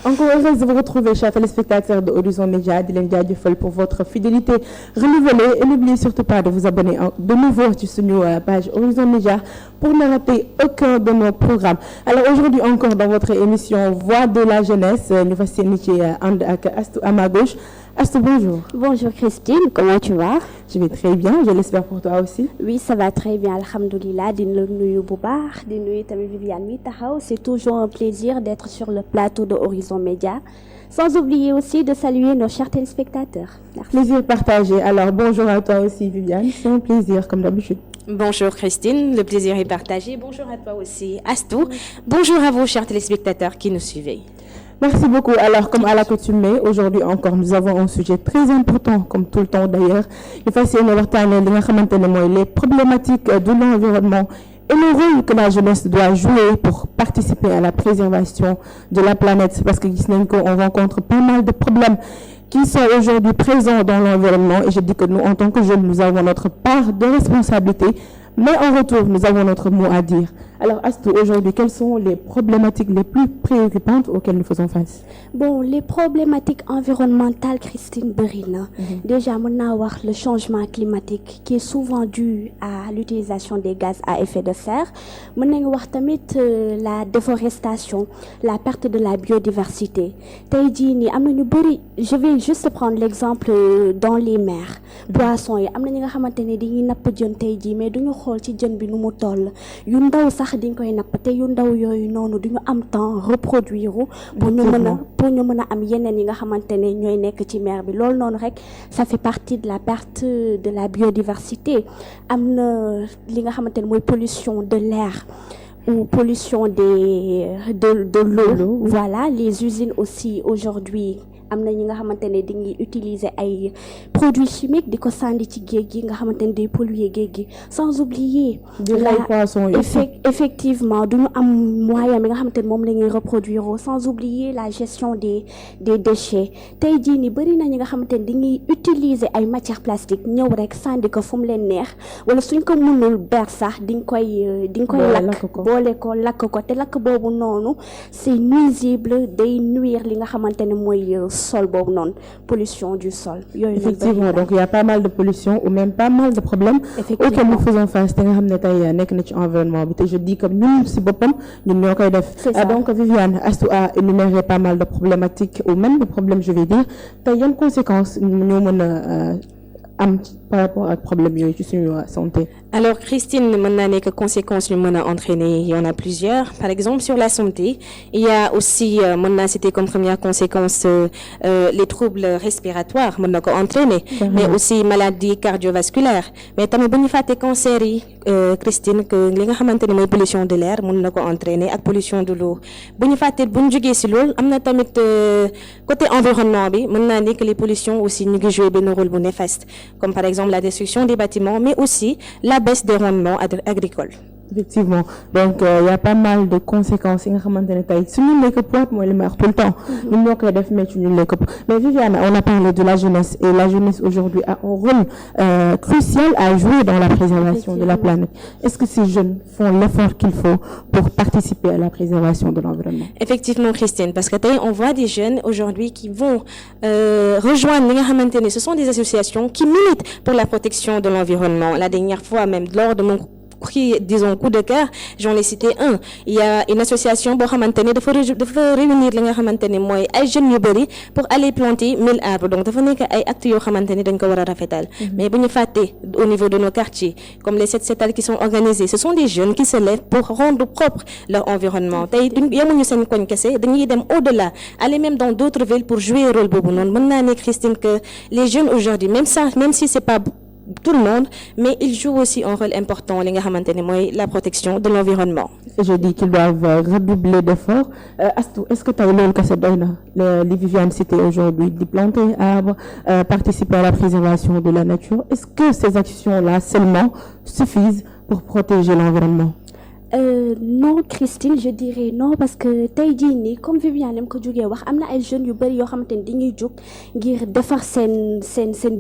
Encore heureuse de vous retrouver, chers téléspectateurs de Horizon Média, di leen jaajëfal pour votre fidélité renouvelée et n'oubliez surtout pas de vous abonner de nouveau ci suñu page Horizon Média pour ne rater aucun de nos programmes. Alors aujourd'hui encore dans votre émission Voix de la jeunesse, ñu fas yéene ci ànd ak Astou à ma gauche. Astou, bonjour. Bonjour Christine, comment tu vas? Je vais très bien, je l'espère pour toi aussi. Oui, ça va très bien, alhamdoulilah. Di la nuyu bu baax, di nuyu tamit Viviane mi taxaw. C'est toujours un plaisir d'être sur le plateau de Horizon Média. Sans oublier aussi de saluer nos chers téléspectateurs. Merci. Plaisir partagé. Alors bonjour à toi aussi Viviane, c'est un plaisir comme d'habitude. Bonjour Christine, le plaisir est partagé. Bonjour à toi aussi Astou. Bonjour à vous chers téléspectateurs qui nous suivez. Merci beaucoup. Alors, comme à l'accoutumée, aujourd'hui encore, nous avons un sujet très important, comme tout le temps d'ailleurs. Il faut essayer de waxtaanee li nga xamante ne mooy les problématiques de l'environnement et le rôle que la jeunesse doit jouer pour participer à la préservation de la planète. Parce que gis nañ ko, on rencontre pas mal de problèmes qui sont aujourd'hui présents dans l'environnement. Et je dis que nous, en tant que jeunes, nous avons notre part de responsabilité. Mais en retour, nous avons notre mot à dire. Alors, Astou, aujourd'hui, quelles sont les problématiques les plus préoccupantes auxquelles nous faisons face? Bon, les problématiques environnementales, Christine, bëri na. Déjà, mën naa wax le changement climatique qui est souvent dû à l'utilisation des gaz à effet de serre. Mën nañu wax tamit la déforestation, la perte de la biodiversité. Tey jii nii am na ñu bëri, je vais juste prendre l'exemple dans les mers. Poissons yi am na ñi nga xamante ne dañuy napp jën tey jii mais duñu xool ci jën bi nu mu toll. Yu ndaw sax diñ koy napp te yu ndaw yooyu noonu duñu am temps reproduire pour ñu mën a am yeneen yi nga xamante ne ñooy nekk ci mer bi loolu noonu rek ça fait partie de la perte de la biodiversité. Am na li nga xamante ne mooy pollution de l'air ou pollution de l'eau. Voilà, les usines aussi aujourd'hui am na ñi nga xamante ne dañuy utiliser ay produits chimiques di ko sànni ci géej gi nga xamante ne day polluer géej gi sans oublier effectivement duñu am moyen bi nga xamante ne moom la ñuy reproduire sans oublier la gestion des déchets tey jii ni bëri na ñi nga xamante ne dañuy utiliser ay matières plastiques ñëw rek sànni ko fu mu leen neex wala suñ ko mënul ber sax di nga koy lakk boole ko lakk ko te lakk boobu noonu c'est nuisible day nuire li nga xamante ne mooy sol boobu noonu pollution du sol. Effectivement, donc il y a pas mal de pollution ou même pas mal de problèmes auxquels nous faisons face te nga xam ne tey nekk na ci environnement bi te je dis comme ñun si boppam ñun ñoo koy def. Donc Viviane, Astou a énuméré pas mal de problématiques ou même de problèmes je vais dire tey yan conséquences ñoo mën a am par rapport ak problème yooyu ci suñu santé. Alors Christine, mën naa nekk conséquences ñu mën a entraîner, il y en a plusieurs. Par exemple sur la santé, il y a aussi mën naa citer comme première conséquence les troubles respiratoires mën na ko entraîner, mais aussi maladies cardiovasculaires. Mais tamit bu ñu fàtte cancer yi Christine que li nga xamante ne mooy pollution de l'air mën na ko entraîner ak pollution de l'eau. Bu ñu fàtte bu ñu jógee ci loolu am na tamit côté environnement bi mën naa nekk les pollutions aussi ñu ngi jouer benn rôle bu néfaste comme par exemple la destruction des bâtiments mais aussi la baisse des rendements agricoles. Effectivement, donc il y a pas mal de conséquences yi nga xamante ne tey suñu lekk poids mooy li may wax tout le temps ñun ñoo koy def mais suñu lekk mais Viviane, on a parlé de la jeunesse et la jeunesse aujourd'hui a un rôle crucial à jouer dans la préservation de la planète. Est-ce que ces jeunes font l'effort qu'il faut pour participer à la préservation de l'environnement? Effectivement Christine, parce que tey on voit des jeunes aujourd'hui qui vont rejoindre li nga xamante ne ce sont des associations qui militent pour la protection de l'environnement. La dernière fois même lors de mon disons coup de cœur, j'en ai cité un. Il y a une association boo xamante ne dafa réunir li nga xamante ne mooy ay jeunes yu bëri pour aller planter 1000 arbres. Donc dafa nekk ay actes yoo xamante ne dañ ko war a rafetal. Mais bu ñu fàtte au niveau de nos quartiers comme les set setal qui sont organisés, ce sont des jeunes qui se lèvent pour rendre propre leur environnement. Tey yemuñu seen koñ kese dañuy dem au-delà, aller même dans d'autres villes pour jouer rôle boobu noonu. Mën naa ne Christine que les jeunes aujourd'hui même si c'est pas tout le monde, mais ils jouent aussi un rôle important li nga xamante ne mooy la protection de l'environnement. Je dis qu'ils doivent redoubler d'efforts. Astou, est-ce que tey loolu kese doy na li Viviane cité aujourd'hui di planter arbres, participer à la préservation de la nature? Est-ce que ces actions-là seulement suffisent pour protéger l'environnement? Non Christine je dirais non parce que tey jii nii comme Viviane ni mu ko jógee wax am na ay jeunes yu bëri yoo xamante ni dañuy jóg ngir defar seen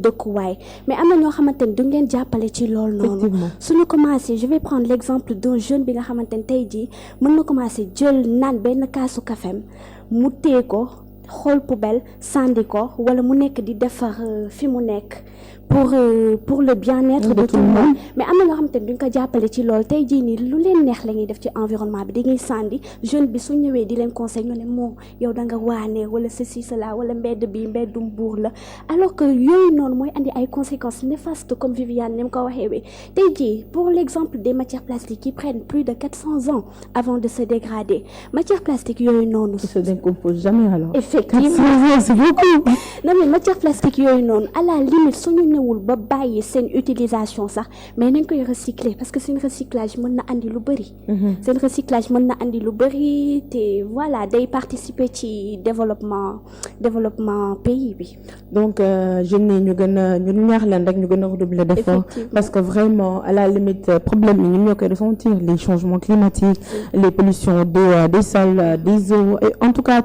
dëkkuwaay mais am na ñoo xamante ni duñ leen jàppale ci loolu noonu. suñu commencé je vais prendre l'exemple d'un jeune bi nga xamante ni tey jii mën na commencé jël naan benn kaasu kafem mu téye ko xool poubelle sànni ko wala mu nekk di defar fi mu nekk pour le bien-être de tout le monde mais am na ñoo xamante ni duñ ko jàppale ci loolu tey jii nii lu leen neex la ñuy def ci environnement bi dañuy sànni jeune bi su ñëwee di leen conseil ñu ne moo yow da nga waane wala ceci cela wala mbedd bi mbeddum buur la alors que yooyu noonu mooy andi ay conséquences néfastes comme Viviane ni mu ko waxee wi tey jii pour l'exemple des matières plastiques qui prennent plus de 400 ans avant de se dégrader matières plastiques yooyu noonu se décompose jamais alors effectivement 400 ans c'est beaucoup non mais matières plastiques yooyu noonu à la limite suñu ñëwul ba bàyyi seen utilisation sax mais nañ koy recycler parce que seen recyclage mën na andi lu bëri seen recyclage mën na andi lu bëri te voilà day participer ci développement pays bi donc jeunes yi ñu gën a ñu ñaax leen rek ñu gën a redoubler d'efforts parce que vraiment à la limite problème yi ñun ñoo koy ressentir les changements climatiques les pollutions des sols des eaux et en tout cas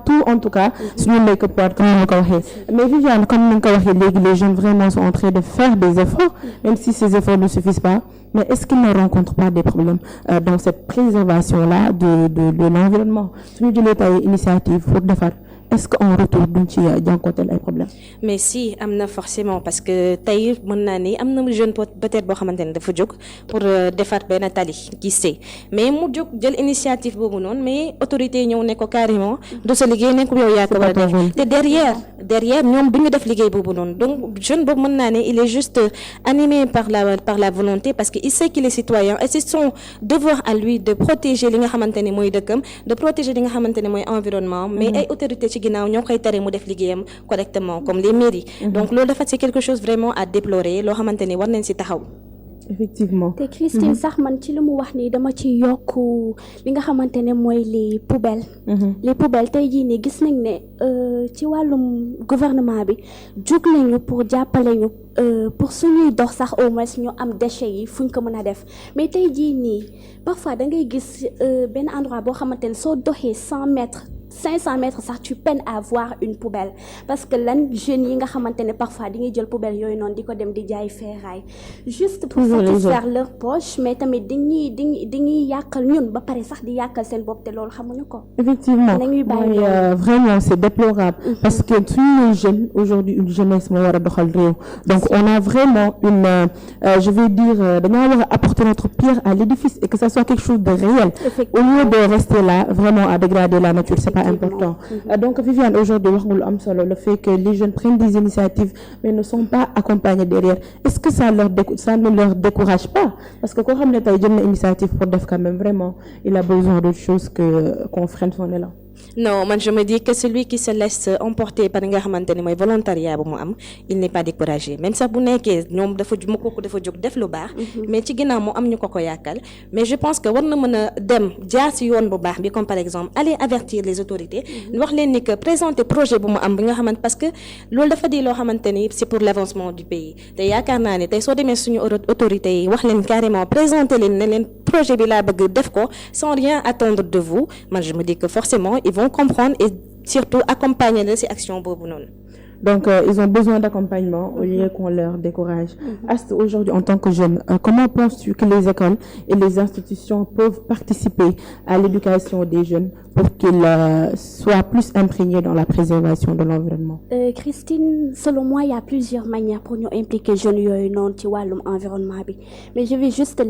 suñu nekk port comme ni ma ko waxee mais Viviane comme ni nga ko waxee léegi les jeunes vraiment sont en train de faire des efforts même si ces efforts ne suffisent pas mais est-ce qu'ils ne rencontrent pas des problèmes dans cette préservation-là de l'environnement suñu jëlee tey initiative pour defar est-ce qu'en retour duñ ci jànkuwanteel ay problèmes. mais si am na forcément parce que tey mën naa ni am na jeune peut-être boo xamante ne dafa jóg pour defar benn tali gisee mais mu jóg jël initiative boobu noonu mais autorités yi ñëw ne ko carrément du sa liggéey nekk yow yaa ko war a def te derrière ñoom du ñu def liggéey boobu noonu donc jeune boobu mën naa ne il est juste animé par la volonté parce que il sait qu'il est citoyen et c'est son devoir à lui de protéger li nga xamante ne mooy dëkkam de protéger li nga xamante ne mooy environnement mais ay autorités ginnaaw ñoo koy tere mu def liggéeyam correctement comme les mairies donc loolu dafa c'est quelque chose vraiment à déplorer loo xamante ni war nañ ci taxaw effectivement te Christine sax man ci li mu wax nii dama ci yokk li nga xamante ne mooy les poubelles tey jii nii gis nañ ne ci wàllum gouvernement bi jug nañu pour jàppale ñu pour suñuy dox sax au moins ñu am déchets yi fuñ ko mën a def mais tey jii nii parfois da ngay gis benn endroit boo xamante ne soo doxee 500 mètres sax tu peines à voir une poubelle parce que lan jeunes yi nga xamante ne parfois di ngay jël poubelle yooyu noonu di ko dem di jaay ferraille juste pour satisfaire leur poche mais tamit dañuy yàqal ñun ba pare sax di yàqal seen bopp te loolu xamuñu ko. effectivement mooy vraiment c'est déplorable parce que suñu jeunes aujourd'hui une jeunesse moo war a doxal réew donc on a vraiment une je vais dire dañoo war a apporter notre pierre à l'édifice et que ça soit quelque chose de réel au lieu de rester là vraiment à dégrader la nature c'est pas important donc Viviane aujourd'hui wax nga lu am solo le fait que les jeunes prennent des initiatives mais ne sont pas accompagnés derrière est-ce que ça ne leur décourage pas parce que koo xam ne tey jël na initiative pour def quand même vraiment il a besoin d'autre chose que qu'on freine son élan. Non, man je me dis que celui qui se laisse emporter par nga xamante ne mooy volontariat bu mu am il n'est pas découragé même sax bu nekkee ñoom dafa jóg def lu baax mais ci ginnaaw moo am ñu ko yàkkal mais je pense que war na mën a dem jaar ci yoon bu baax bi comme par exemple aller avertir les autorités wax leen ni que présenter projet bu mu am bi nga xamante parce que loolu dafa di loo xamante ni c'est pour l'avancement du pays te yaakaar naa ne tey soo demee suñu autorités yi wax leen carrément présenter leen ne leen projet bi laa bëgg def ko sans rien attendre de vous man je me dis que forcément ils vont comprendre et surtout accompagner la ci action boobu noonu. Donc ils ont besoin d'accompagnement au lieu qu'on leur décourage. Ast, aujourd'hui en tant que jeune, comment penses-tu que les écoles et les institutions peuvent participer à l'éducation des jeunes pour qu'ils soient plus imprégnés dans la préservation de l'environnement? Christine, selon moi, il y a plusieurs manières pour nous impliquer jeunes yooyu noonu ci wàllum environnement bi mais je vais juste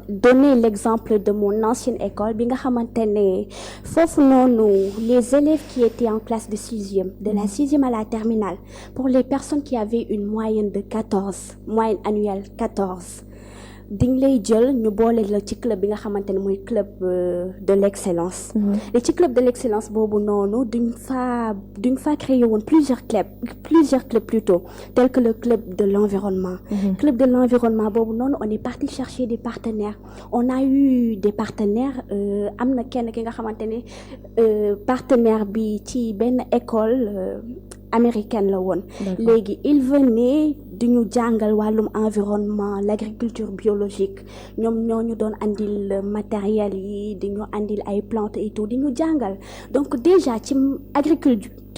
donner l'exemple de mon ancienne école bi nga xamante ne foofu noonu les élèves qui étaient en classe de 6e de la 6e à la terminale pour les personnes qui avaient une moyenne de 14 moyenne annuelle 14 diñ lay jël ñu boole la ci club bi nga xamante ne mooy club de l'excellence et ci club de l'excellence boobu noonu duñ fa créer woon plusieurs clubs plutôt tels que le club de l'environnement club de l'environnement boobu noonu on est parti chercher des partenaires on a eu des partenaires am na kenn ki nga xamante ne partenaire bi ci benn école américaine la woon léegi il venait di ñu jàngal wàllum environnement l'agriculture biologique ñoom ñoo ñu doon andil matériel yi di ñu andil ay plantes et tout di ñu jàngal donc déjà ci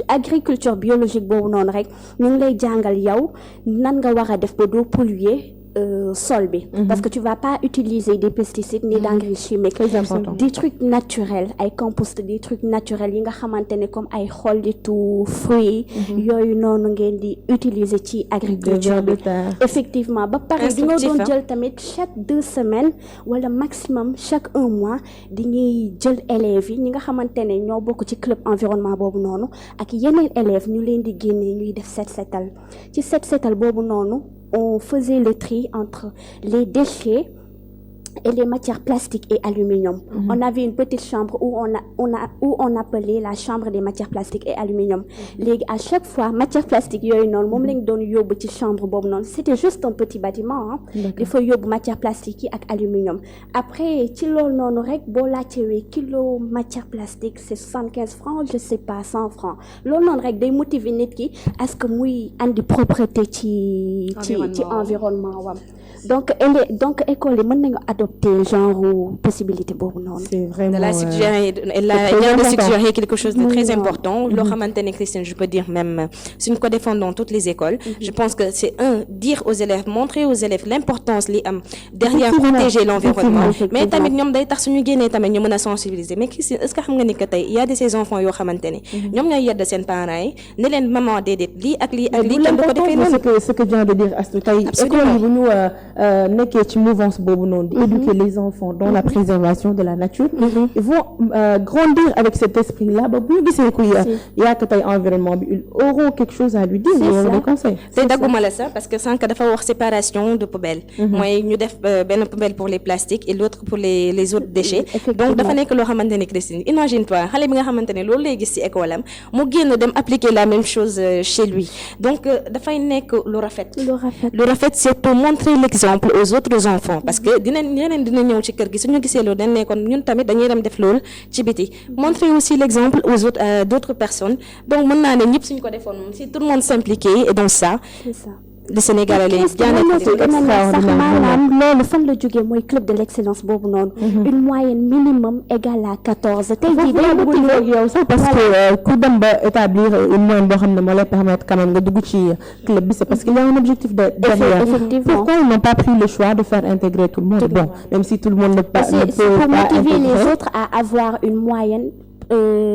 agriculture biologique boobu noonu rek ñu ngi lay jàngal yow nan nga war a def ba doo polluer sol bi parce que tu vas pas utiliser des pesticides ni d'engrais chimiques. Très important. Des trucs naturels ay compost des trucs naturels yi nga xamante ne comme ay xollitu fruits yooyu noonu ngeen di utiliser ci agriculture bi effectivement ba pare di nga doon jël tamit chaque 2 semaines wala maximum chaque 1 mois di ñuy jël élèves yi ñi nga xamante ne ñoo bokk ci club environnement boobu noonu ak yeneen élèves ñu leen di génnee ñuy def set setal ci set setal boobu noonu on faisait le tri entre les déchets et les matières plastiques et aluminium. On avait une petite chambre où on appelait la chambre des matières plastiques et aluminium. Léegi à chaque fois matière plastique yooyu noonu moom lañ doon yóbbu ci chambre boobu noonu c'était juste un petit bâtiment ah. dafa yóbbu matière plastique yi ak aluminium. Après ci loolu noonu rek boo laajtewee kilo matière plastique c'est 75 francs je sais pas 100 francs loolu noonu rek day motiver nit ki à ce que muy andi propreté ci environnement wam. donc école yi mën nañu adopter genre possibilité boobu noonu. C'est vraiment. Elle vient de suggérer quelque chose de très important. Loo xamante ne Christine, je peux dire même suñ ko défendre dans toutes les écoles. Je pense que c'est dire aux élèves, montrer aux élèves l'importance li am derrière protéger l'environnement. Mais tamit ñoom day tax suñu génnee tamit ñu mën a sensibiliser. Mais Christine, est-ce que xam nga ni que tey il y a de ces enfants yoo xamante ne ñoom ñooy yedd seen parents yi ne leen maman déedéet lii ak lii ak lii kenn du ko defee noonu. ce que vient de dire Astou tey école yi bu ñu nekkee ci mouvance boobu noonu di éduquer les enfants dans la préservation de la nature ils vont grandir avec cet esprit là ba bu ñu gisee kuy yàq tey environnement bi ils auront quelque chose à lui dire ou des conseils. te dagguma la sax parce que sànq dafa wax séparation de poubelles mooy ñu def benn poubelle pour les plastiques et l'autre pour les autres déchets donc dafa nekk loo xamante ne Christine imagine toi xale bi nga xamante ne loolu lay gis ci école am mu génn dem appliquer la même chose chez lui donc dafay nekk lu rafet c'est pour montrer l'exemple aux autres enfants parce que dina ñëw ci kër gi suñu gisee loolu dañ ne kon ñun tamit dañuy dem def loolu ci biti montrer aussi l'exemple aux autres d'autres personnes donc mën naa ne ñëpp suñu ko defoon moom si tout le monde s'impliquait et donc ça le Sénégal sax maanaam loolu fan la jógee mooy club de l'excellence boobu noonu une moyenne minimum égale à 14 tey jii day motiver yow sax parce que ku dem ba établir une moyenne boo xam ne moo lay permettre quand même nga dugg ci club bi c'est parce qu'il y a un objectif derrière. Pourquoi ils n'ont pas pris le choix de faire intégrer tout le monde bon même si tout le monde ne peut pas pour motiver les autres à avoir une moyenne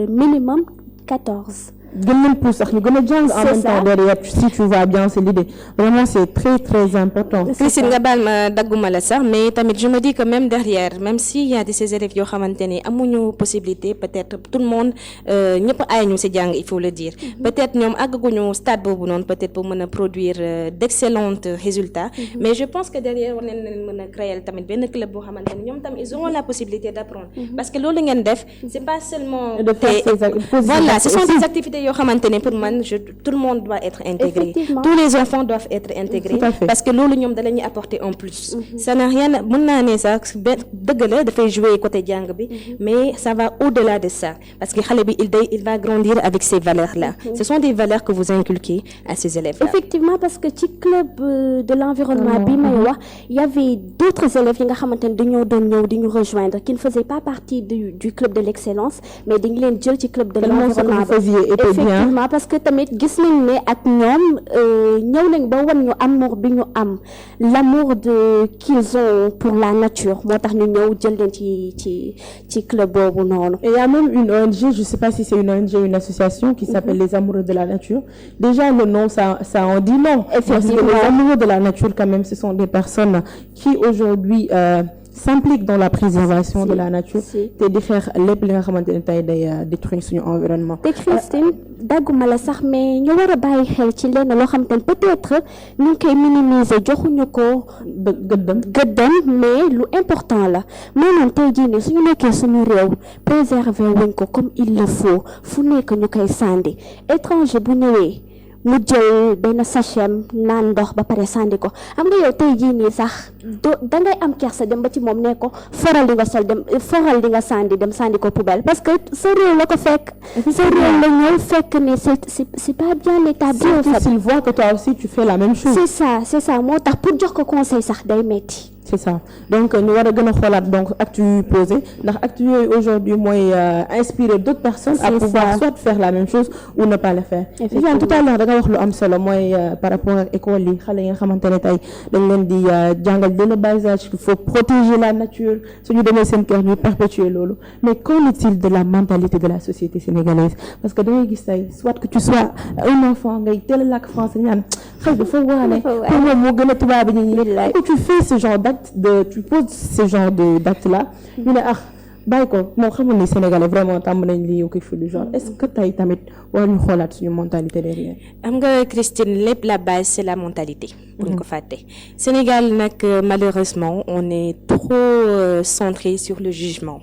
minimum 14 gën leen pousse sax ñu gën a jàng en même temps derrière si tu vois bien c'est l'idée vraiment c'est très très important. Christine nga baal ma dagguma la sax mais tamit je me dis que même derrière même s'il y a de ces élèves yoo xamante ne amuñu possibilité peut-être tout le monde ñëpp ay ñu ci jàng il faut le dire peut-être ñoom àggaguñu stade boobu noonu peut-être pour mën a produire d'excellents résultats mais je pense que derrière war nañ leen mën a créer tamit benn club boo xamante ne ñoom tam ils auront la possibilité d'apprendre parce que loolu ngeen def c'est pas seulement voilà ce sont des activités yoo xamante ne pour man tout le monde doit être intégré tous les enfants doivent être intégrés parce que loolu ñoom da la ñuy apporter en plus ça n'a rien mën naa ne sax dëgg la dafay jouer côté jàng bi mais ça va au-delà de ça parce que xale bi il va grandir avec ces valeurs là ce sont des valeurs que vous inculquez à ces élèves là effectivement parce que ci club de l'environnement bi may wax il y avait d'autres élèves yi nga xamante ne dañoo doon ñëw di ñu rejoindre qui ne faisaient pas partie du club de l'excellence mais dañu leen jël ci club de l'environnement effectivement parce que tamit gis nañ ne ak ñoom ñëw nañ ba wan ñu amour bi ñu am l'amour qu'ils ont pour la nature moo tax ñu ñëw jël leen ci club boobu noonu. Et il y a même une ONG, je sais pas si c'est une ONG ou une association qui s'appelle les amoureux de la nature. Déjà le nom ça en dit long. Parce que les amoureux de la nature quand même ce sont des personnes qui aujourd'hui s'implique dans la préservation de la nature te di xeex lépp li nga xamante ne tey day détruire suñu environnement. te Christine dagguma la sax mais ñu war a bàyyi xel ci lenn loo xamante ne peut-être ñu ngi koy minimiser joxuñu ko gëddam mais lu important la maanaam tey jii nii suñu nekkee suñu réew préserver wuñ ko comme il le faut fu nekk ñu koy sànni étranger bu ñëwee mu jël benn sachet naan ndox ba pare sànni ko xam nga yow tey jii nii sax dangay am kersa dem ba ci moom ne ko foral li nga sol dem foral li nga sànni dem sànni ko poubelle parce que sa réew la ko fekk sa réew la ñëw fekk ni c'est pas bien établi en fait. S'il voit que toi aussi tu fais la même chose. c'est ça moo tax pour jox ko conseil sax day metti. C'est ça donc ñu war a gën a xoolaat donc actes yu posé ndax actes yooyu aujourd'hui mooy inspirer d'autres personnes à pouvoir soit faire la même chose ou ne pas le faire. Effectivement tout à l'heure da nga wax lu am solo mooy par rapport ak école yi xale yi nga xamante ne tey dañ leen di jàngal dès le bas âge qu'il faut protéger la nature suñu demee seen kër ñu perpétuer loolu mais qu'en est-il de la mentalité de la société sénégalaise parce que da ngay gis tey soit que tu sois un enfant ngay teel a làkk français ñaan xëy dafa waane pour moom moo gën a tubaab ñi que tu fais ce genre d'acte tu poses ce genre d'acte là ñu ne bàyyi ko moo xamul ni Sénégalais vraiment tàmm nañ lii yow quelque chose du genre est-ce que tey tamit war ñu xoolaat suñu mentalité derrière. am nga Christine lépp la base c'est la mentalité. buñ ko fàtte Sénégal nag malheureusement on est trop centré sur le jugement.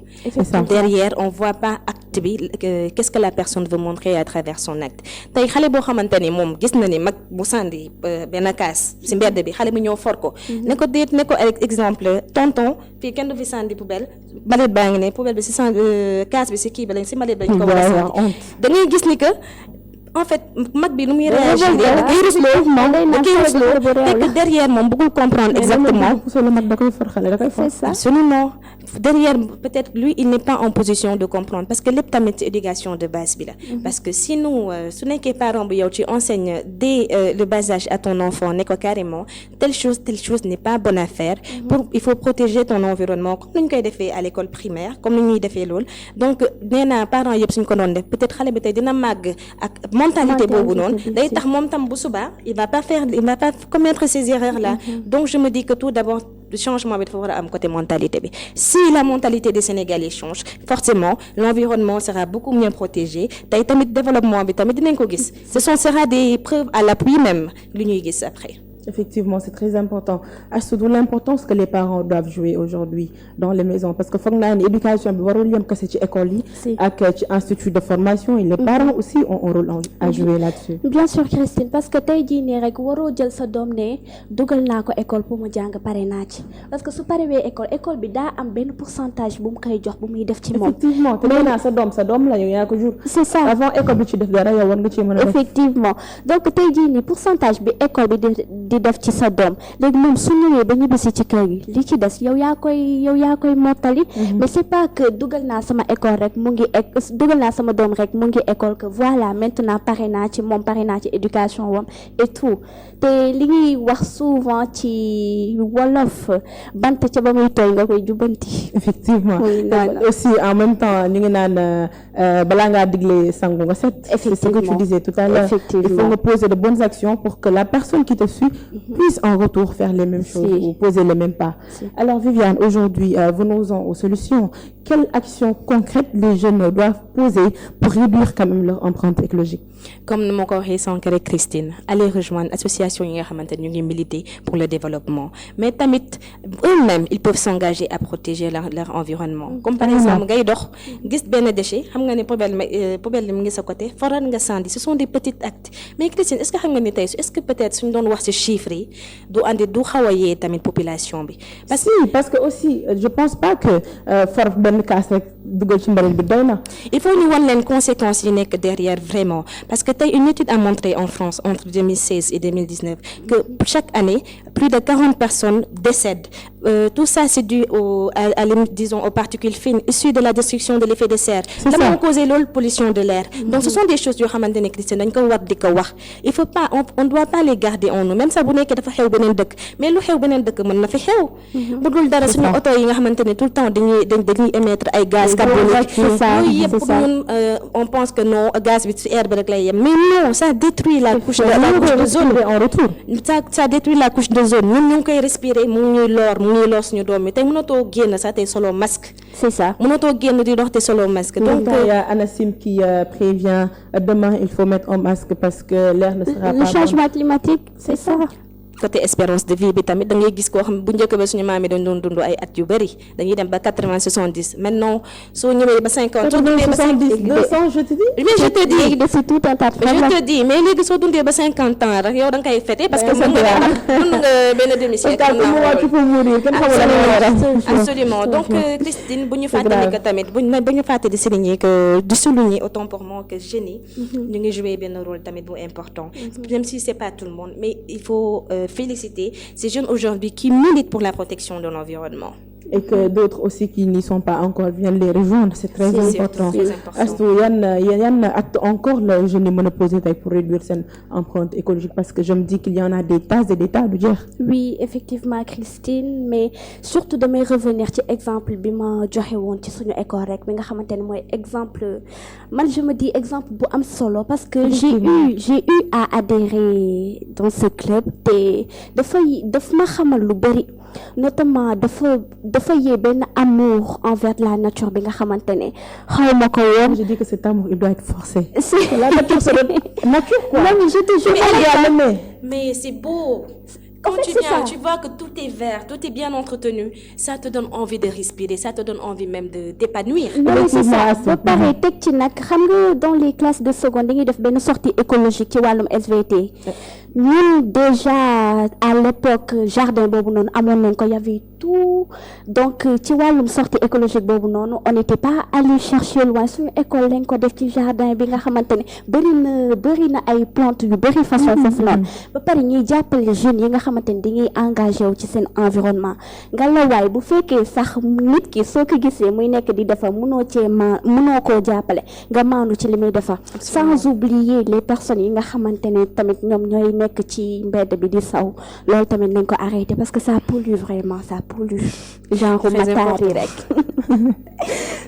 Derrière on voit pas acte bi qu'est-ce que la personne veut montrer à travers son acte tey xale boo xamante ni moom gis na ni mag bu sànni benn kaas si mbedd bi xale bi ñëw for ko. ne ko déet ne ko exemple tonton fii kenn du fi sànni poubelle balet baa ngi ne poubelle bi si kaas bi si kii ba lañ si mbalit ba lañ ko war a sànni da ngay gis ni que en fait mag bi nu muy réagir day rusloo fekk derrière moom bëggul comprendre exactement absolument derrière peut-être lui il n'est pas en position de comprendre parce que lépp tamit éducation de base bi la parce que sinon su nekkee parent bu yow tu enseignes dès le bas âge à ton enfant ne ko carrément telle chose n'est pas bonne à faire il faut protéger ton environnement comme ni ñu koy defee à l'école primaire comme ni ñuy defee loolu donc nee naa parents yëpp suñ ko doon def peut-être xale bi tey dina màgg ak mentalité boobu noonu day tax moom tam bu subaa il va pas commettre ces erreurs là donc je me dis que tout d'abord le changement bi dafa war a am côté mentalité bi si la mentalité des Sénégalais change forcément l'environnement sera beaucoup mieux protégé tey tamit développement bi tamit dinañ ko gis ce sera des preuves à l'appui même lu ñuy gis après. Effectivement, c'est très important. Surtout l'importance que les parents doivent jouer aujourd'hui dans les maisons. Parce que faut que l'éducation, c'est école, avec institut de formation, et les parents aussi ont un rôle à jouer là-dessus. Bien sûr, Christine, parce que tey jii nii rek waroo jël sa doom ne dugal naa ko école pour mu jàng pare naa ci parce que su parewee école bi daa am benn pourcentage bu mu koy jox bu muy def ci moom. Effectivement, te nee naa sa doom la yow yaa ko jur. C'est ça. Avant école bi ci def dara yow war nga ci mën a def. Effectivement donc tey jii nii pourcentage bi école bi di def ci sa doom léegi moom su ñëwee ba ñibbisi ci kër gi li ci des yow yaa koy mottali mais c'est pas que dugal naa sama école rek mu ngi dugal naa sama doom rek mu ngi école que voilà maintenant pare naa ci moom pare naa ci éducation wam et tout te li ñuy wax souvent ci wolof bant ca ba muy tooy nga koy jubbanti. Effectivement aussi en même temps ñu ngi naan balaa ngaa digle sangu nga set. C'est ce que tu disais tout à l'heure. Il faut nga poser de bonnes actions pour que la personne qui te suit puisse en retour faire les mêmes choses ou poser les mêmes pas. Alors Viviane, aujourd'hui, venons-en aux solutions. Quelles actions concrètes les jeunes doivent poser pour réduire quand même leur empreinte écologique? Comme nu ma ko waxee sànq rek Christine, aller rejoindre association yi nga xamante ne ñu ngi militer pour le développement mais tamit eux-mêmes ils peuvent s'engager à protéger leur environnement. Comme par exemple ngay dox gis benn déchet xam nga ne poubelle mu ngi sa côté faral nga sànni ce sont des petits actes mais Christine est-ce que xam nga ni tey est-ce que peut-être suñu doon wax ci chiffres yi du xaw a yee tamit population bi. Parce que aussi je pense pas que for benn kaas rek dugal ci mbalit bi doy na. Il faut ñu wan leen conséquences yi nekk derrière vraiment parce que tey une étude a montré en France entre 2016 et 2019 que chaque année plus de 40 personnes décèdent. Tout ça c'est dû aux particules fines issues de la destruction de l'effet de serre. dama ko causé loolu pollution de l'air. Donc ce sont des choses yoo xamante ne Christine dañ ko war di ko wax il faut pas on doit pas les garder en nous même ça bu nekkee dafa xew beneen dëkk mais lu xew beneen dëkk mën na fi xew. bu dul dara suñu oto yi nga xamante ne tout le temps dañuy émettre ay gaz carbonique. yooyu yëpp ñun on pense que non gaz bi ci air bi rek lay yem mais non ça détruit la couche de zone en retour. ça détruit la couche de zone ñun ñu ngi koy respirer mu ngi ñuy lor suñu doom yi tey mënatoo génn sax tey solo masque. C'est ça. mënatoo génn di dox te solo masque. Donc il y a Anassim qui prévient demain il faut mettre un masque parce que l'air ne sera pas le changement climatique c'est ça. côté espérance de vie bi tamit da ngay gis koo xam bu njëkk ba suñu maam yi dañ doon dund ay at yu bëri dañuy dem ba 80 70 maintenant soo ñëwee ba 50 soo dundee ba 70 200 je te dis. mais je te dis c'est tout un tas de je te dis mais léegi soo dundee ba 50 ans rek yow da nga koy fêter parce que mën nga benn demi-siècle tu peux mourir kenn xamul absolument donc Christine bu ñu fàttali que tamit bu ñu fàttali di souligner que di souligner autant pour moi que jeunes yi ñu ngi jouer benn rôle tamit bu important même si c'est pas tout le monde mais il faut féliciter ces jeunes aujourd'hui qui militent pour la protection de l'environnement. Et que d'autres aussi qui n'y sont pas encore viennent les rejoindre, c'est très important. Astou, yan acte encore le jeune yi mën a poser tey pour réduire seen empreinte écologique parce que je me dis qu'il y en a des tas et des tas du jeex. Oui, effectivement Christine, mais surtout damay revenir ci exemple bi ma joxe woon ci suñu école rek bi nga xamante ne mooy exemple man je me dis exemple bu am solo parce que j'ai eu à adhérer dans ce club te daf ma xamal lu bari notamment dafa yee benn amour envers la nature bi nga xamante ne xaw ma ko woon. Je dis que cet amour il doit être forcé. C'est la nature c'est nature quoi. Non mais je te jure. Mais c'est beau. Quand tu viens, tu vois que tout est vert, tout est bien entretenu, ça te donne envie de respirer, ça te donne envie même de d'épanouir. Non, c'est ça. Ba pare teg ci nag xam nga dans les classes de seconde dañuy def benn sortie écologique ci wàllum SVT. Ñun déjà à l'époque jardin boobu noonu amoon nañ ko y avait tout donc ci wàllum sortie écologique boobu noonu on n'était pas allé chercher loin suñu école lañ ko def ci jardin bi nga xamante ne bëri na ay plantes yu bëri façon foofu noonu ba pare ñuy jàppale jeunes yi nga xamante ne dañuy engagé wu ci seen environnement nga la waay bu fekkee sax nit ki soo ko gisee muy nekk di defar mënoo koo jàppale nga maandu ci li muy defar sans oublier les personnes yi nga xamante ne tamit ñoom ñooy nekk ci mbedd bi di saw loolu tamit nañ ko arrêter parce que ça pollue vraiment ça pollue genre mataar yi rek.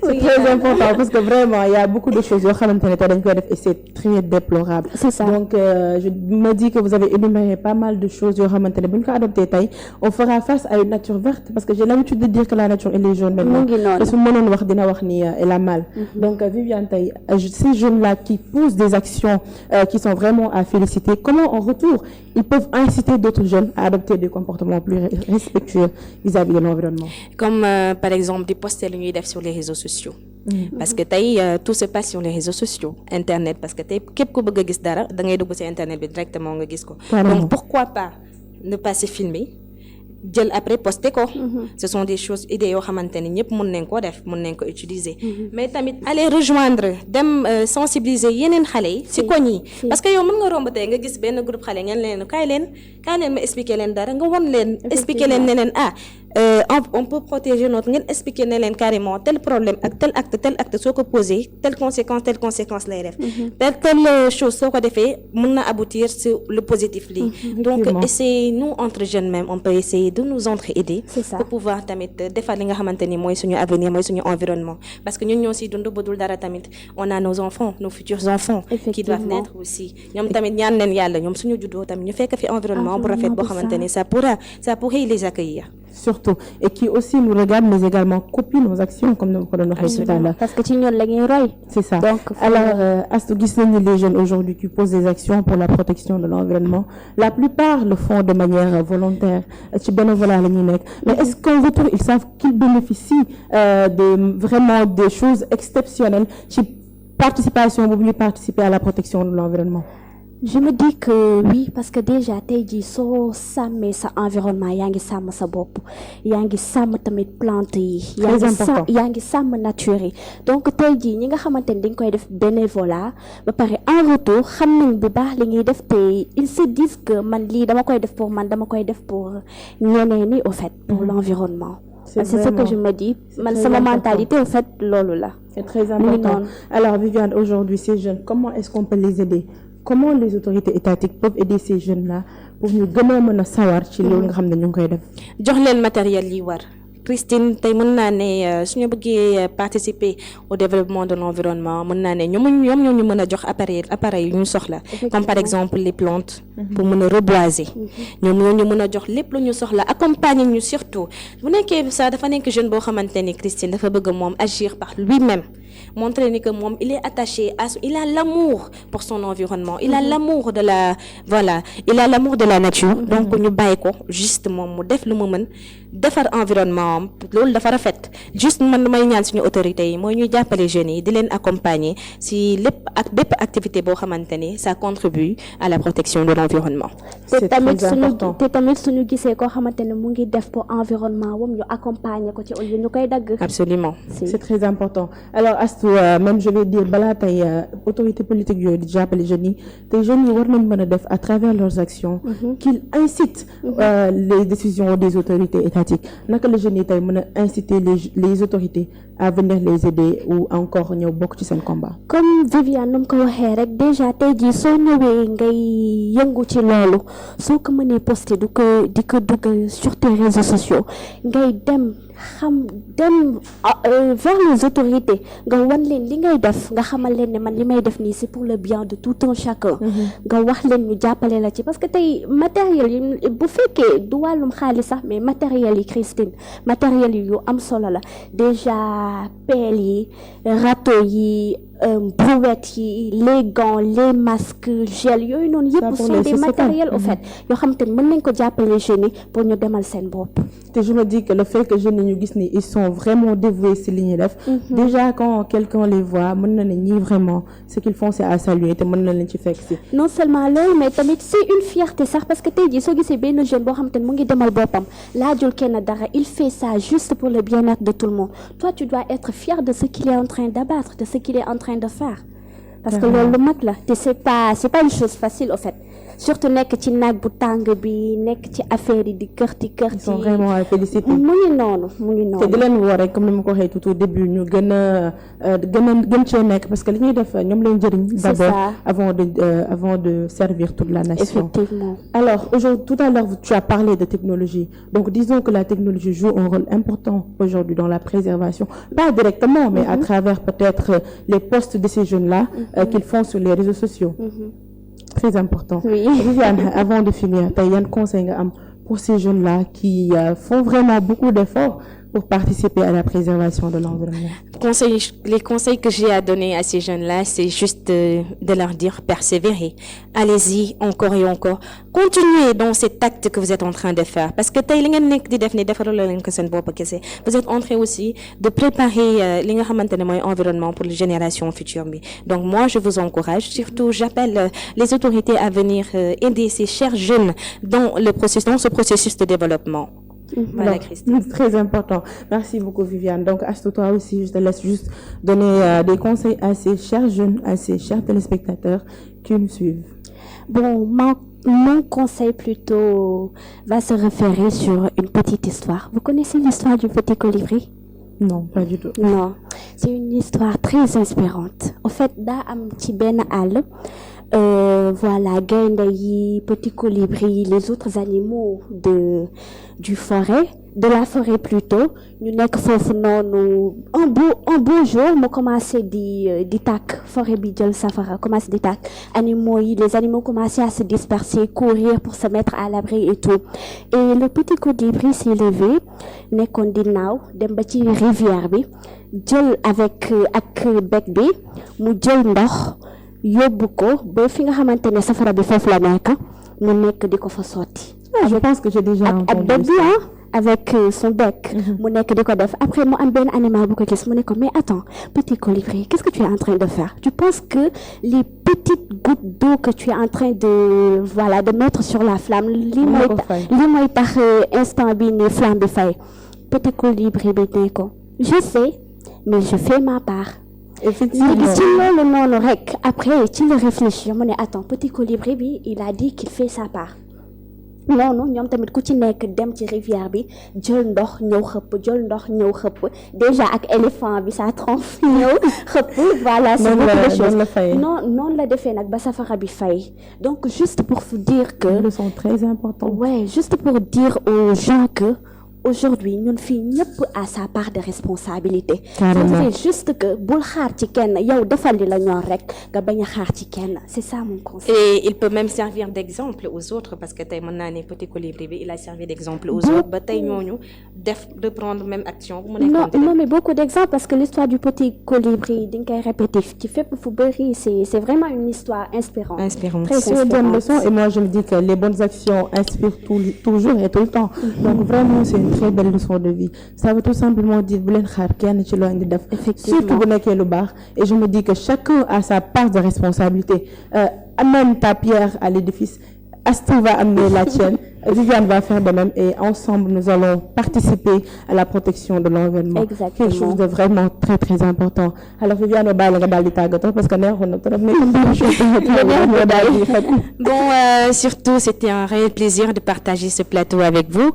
C'est très important parce que vraiment il y a beaucoup de choses yoo xamante ne dañ koy def et c'est très déplorable. C'est ça. Donc je me dis que vous avez énuméré pas mal de choses yoo xamante ne bu ñu ko adopté tey on fera face à une nature verte parce que j'ai l'habitude de dire que la nature elle est jaune maintenant. Parce que mënoon wax dina wax ni elle a mal. Donc Viviane tey ces jeunes-là qui posent des actions qui sont vraiment à féliciter, comment en retour ils peuvent inciter d'autres jeunes à adopter des comportements plus respectueux vis-à-vis de l'environnement? Comme par exemple di poster lu ñuy def sur les réseaux sociaux. Parce que tey tout se passe sur les réseaux sociaux, internet parce que tey képp ku bëgg a gis dara da ngay dugg ci internet bi directement nga gis ko. Donc pourquoi pas ne pas se filmer jël après poster ko. Ce sont des choses idées yoo xamante ni ñëpp mën nañ koo def mën nañ ko utiliser. Mais tamit aller rejoindre dem sensibiliser yeneen xale yi ci koñ yi parce que yow mën nga romb tey nga gis benn groupe xale ngeen leen kaay leen ma expliquer leen dara nga won leen expliquer leen ne leen on peut protéger notre ngeen expliquer ne leen carrément tel problème ak tel acte soo ko posé telle conséquence lay def telle chose soo ko defee mën na aboutir sur le positif lii donc essayer nous entre jeunes même on peut essayer de nous entraider pour pouvoir tamit defar li nga xamante ni mooy suñu avenir mooy suñu environnement parce que ñun ñoo si dund ba dul dara tamit on a nos enfants nos futurs enfants qui doivent naître aussi ñoom tamit ñaan leen yàlla ñoom suñu juddoo tamit ñu fekk fi environnement bu rafet boo xamante ni ça pourrait les accueillir surtout et qui aussi nous regarde mais également copie nos actions comme nous le waxee tout à l'heure parce que ci ñun la ñuy roy c'est ça donc alors Astou gis nañu les jeunes aujourd'hui qui posent des actions pour la protection de l'environnement la plupart le font de manière volontaire ci bénévolat la ñuy nekk mais est-ce qu'en retour ils savent qu'ils bénéficient de vraiment des choses exceptionnelles ci participation boobu ñuy participer à la protection de l'environnement? Je me dis que oui parce que déjà tey jii soo sàmmee sa environnement yaa ngi sàmm sa bopp yaa ngi sàmm tamit plante yi yaa ngi sàmm nature yi donc tey jii ñi nga xamante ni dañ koy def bénévolat ba pare en retour xam nañ bu baax li ñuy def te ils se disent que man lii dama koy def pour man dama koy def pour ñeneen ñi au fait pour l'environnement. C'est ce que je me dis man sama mentalité au fait loolu la. C'est très important. Alors Viviane aujourd'hui ces jeunes comment est-ce qu'on peut les aider? Comment les autorités étatiques peuvent aider ces jeunes-là pour ñu gën a mën a sawar ci loolu nga xam ne ñu ngi koy def. jox leen matériel yi war Christine tey mën naa ne suñu bëggee participer au développement de l'environnement mën naa ne ñoom ñoo ñu mën a jox appareil yu ñu soxla comme par exemple les plantes pour mën a reboiser ñoom ñoo ñu mën a jox lépp lu ñu soxla accompagner ñu surtout bu nekkee ça dafa nekk jeune boo xamante ni Christine dafa bëgg moom agir par lui-même montrer ni que moom il est attaché il a l'amour pour son environnement il a l'amour de la il a l'amour de la nature donc ñu bàyyi ko juste moom mu def lu mu mën defar environnement am loolu dafa rafet juste man may ñaan suñu autorités yi mooy ñuy jàppale jeunes yi di leen accompagner si lépp ak bépp activité boo xamante ni ça contribue à la protection de l'environnement. C'est très important. te tamit suñu gisee koo xamante ne mu ngi def pour environnement wam ñu accompagner ko ci au lieu ñu koy dagg. Absolument. C'est très important. Alors Astou, même je vais dire balaa tey autorité politique yooyu di jàppale jeunes yi te jeunes yi war nañ mën a def à travers leurs actions qu'ils incitent les décisions des autorités étatiques naka la jeunes yi tey mën a inciter les autorités à venir les aider ou encore ñëw bokk ci seen combat. Comme Viviane nu mu ko waxee rek déjà tey jii soo ñëwee ngay yëngu ci loolu soo ko mënee poster di ko dugal sur tes réseaux sociaux ngay dem vers les autorités nga wan leen li ngay def nga xamal leen ne man li may def nii c'est pour le bien de tout un chacun nga wax leen ñu jàppale la ci parce que tey matériel yi bu fekkee du wàllum xaalis sax mais matériel yi Christine matériel yi yu am solo la déjà pelle yi râteau yi brouette yi les gants les masques gel yooyu noonu yëpp sont des matériels au fait yoo xam te ne mën nañ ko jàppale jeunes yi pour ñu demal seen bopp. te je me dis que le fait que jeunes yi ñu gis ni ils sont vraiment dévoués si li ñuy def déjà quand quelqu'un les voit mën na ne ñii vraiment ce qu'ils font c'est à saluer te mën na leen ci fekk si. non seulement loolu mais tamit c'est une fierté sax parce que tey jii soo gisee benn jeune boo xam te ne mu ngi demal boppam laajul kenn dara il fait ça juste pour le bien-être de tout le monde toi tu dois être fier de ce qu'il est en train d'abattre de ce qu'il est en train de faire parce que loolu lu mag la te c'est pas une chose facile au fait surtout nekk ci naaj bu tàng bi nekk ci affaire yi di kërti. Ils sont vraiment à féliciter. mu ngi noonu. te di leen woo rek comme ni ma ko waxee tout au début ñu gën cee nekk parce que li ñuy def ñoom leen jëriñ. d'abord avant de servir toute la nation. Effectivement. Alors aujourd'hui tout à l'heure tu as parlé de technologie donc disons que la technologie joue un rôle important aujourd'hui dans la préservation pas directement mais à travers peut-être les posts de ces jeunes-là qu'ils font sur les réseaux sociaux. Très important. Oui. Viviane, avant de finir, tu as un conseil pour ces jeunes-là qui font vraiment beaucoup d'efforts pour participer à la préservation de l'environnement. Les conseils que j'ai à donner à ces jeunes-là, c'est juste de leur dire persévérer. Allez-y encore et encore. Continuez dans cet acte que vous êtes en train de faire. Parce que vous êtes en train aussi de préparer l'environnement pour les générations futures. Donc moi, je vous encourage. Surtout, j'appelle les autorités à venir aider ces chers jeunes dans ce processus de développement. Voilà, Christine. Très important. Merci beaucoup, Viviane. Donc, Astou, toi aussi, je te laisse juste donner des conseils à ces chers jeunes, à ces chers téléspectateurs qui nous suivent. Bon, mon conseil plutôt va se référer sur une petite histoire. Vous connaissez l'histoire du petit colibri? Non, pas du tout. Non, c'est une histoire très inspirante. En fait, daa am ci benn àll voilà gaynde yi petit colibri les autres animaux de la forêt plutôt ñu nekk foofu noonu un beau jour mu commencé di tàkk forêt bi jël safara commencé di tàkk les animaux commençaient à se disperser courir pour se mettre à l'abri et tout et le petit colibri s'est levé nekkoon di naaw dem ba ci rivière bi jël ak bec bi mu jël ndox yóbbu ko ba fi nga xamante ne safara bi foofu la nekk mu nekk di ko fa sotti. Je pense que j'ai déjà entendu bec bi avec son bec mu nekk di ko def après mu am benn animal bu ko gis mu ne ko mais attends petit colibri qu'est-ce que tu es en train de faire tu penses que les petites gouttes d'eau que tu es en train de mettre sur la flamme li mooy tax instant bi ni flamme bi fay petit colibri bi ne ko je sais mais je fais ma part. Effectivement. ci loolu noonu rek après ci la réfléchir mu ne attends petit colibri bi il a dit qu'il fait sa part noonu ñoom tamit ku ci nekk dem ci rivière bi jël ndox ñëw xëpp déjà ak éléphant bi ça trompe ñëw xëpp voilà c'est beaucoup de choses noonu la defee nag ba safara bi fay donc juste pour vous dire que une leçon très importante. Ouais, juste pour dire aux gens que aujourd'hui ñun fii ñëpp à sa part de responsabilité. Carrément. C'est juste que bul xaar ci kenn yow defal li la ñor rek nga bañ a xaar ci kenn c'est ça mon conseil. Et il peut même servir d'exemple aux autres parce que tey mën naa ne Petit Colibri bi il a servi d'exemple aux autres ba tey ñooñu de prendre même action. Non mais beaucoup d'exemples parce que l'histoire du Petit Colibri dañ koy répéter ci fépp fu bëri c'est vraiment une histoire inspirante. C'est une bonne leçon et moi je me dis que les bonnes actions inspirent toujours et tout le temps. Donc vraiment c'est une très belle leçon de vie. Ça veut tout simplement dire bu leen xaar kenn ci loo indi def. Surtout bu nekkee lu baax et je me dis que chacun a sa part de responsabilité. Amène ta pierre à l'édifice. Astou va amener la tienne, Viviane va faire de même et ensemble nous allons participer à la protection de l'environnement. Exactement. Quelque chose de vraiment très très important. Alors Viviane bàyyi la nga daal di tàggatoo parce que neexoon na trop mais bon surtout c'était un réel plaisir de partager ce plateau avec vous.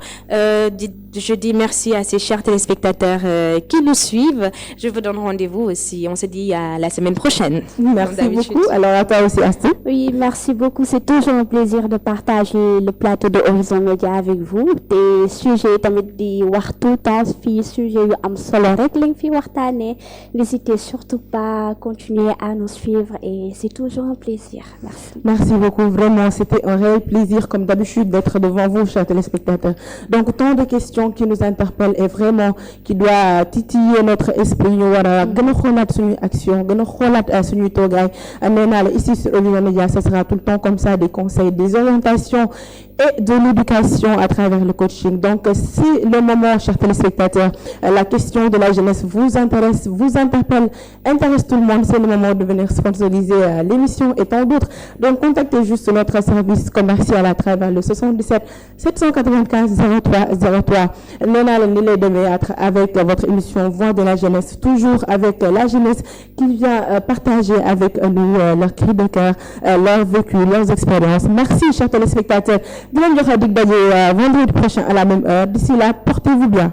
Je dis merci à ces chers téléspectateurs qui nous suivent. Je vous donne rendez-vous aussi. On se dit à la semaine prochaine. Merci beaucoup. Alors à toi aussi Astou. Oui, merci beaucoup. C'est toujours un plaisir de partager le plateau de Horizon Média avec vous. Des sujets tamit di wax tout le temps fii sujet yu am solo rek lañ fi waxtaanee. N'hésitez surtout pas à continuer à nous suivre et c'est toujours un plaisir. Merci. Merci beaucoup. Vraiment, c'était un réel plaisir comme d'habitude d'être devant vous, chers téléspectateurs. Donc tant de questions qui nous interpellent et vraiment qui doit titiller notre esprit. Ñu war a gën a xoolaat suñuy action, gën a xoolaat suñuy toogaay. Nee naa la ici sur Horizon Média, ça sera tout le temps comme ça des conseils, des orientations et de l'éducation à travers le coaching. Donc, si le moment, chers téléspectateurs, la question de la jeunesse vous intéresse, vous interpelle, intéresse tout le monde, c'est le moment de venir sponsoriser l'émission et tant d'autres. Donc, contactez juste notre service commercial à travers le 77 795 03 03. Nena le déméâtre avec votre émission Voix de la jeunesse, toujours avec la jeunesse qui vient partager avec nous leurs cris de cœur, leur vécu, leurs expériences. Merci, chers téléspectateurs. Di leen joxe dig daje vendredi prochain à la même heure. D'ici là, portez-vous bien.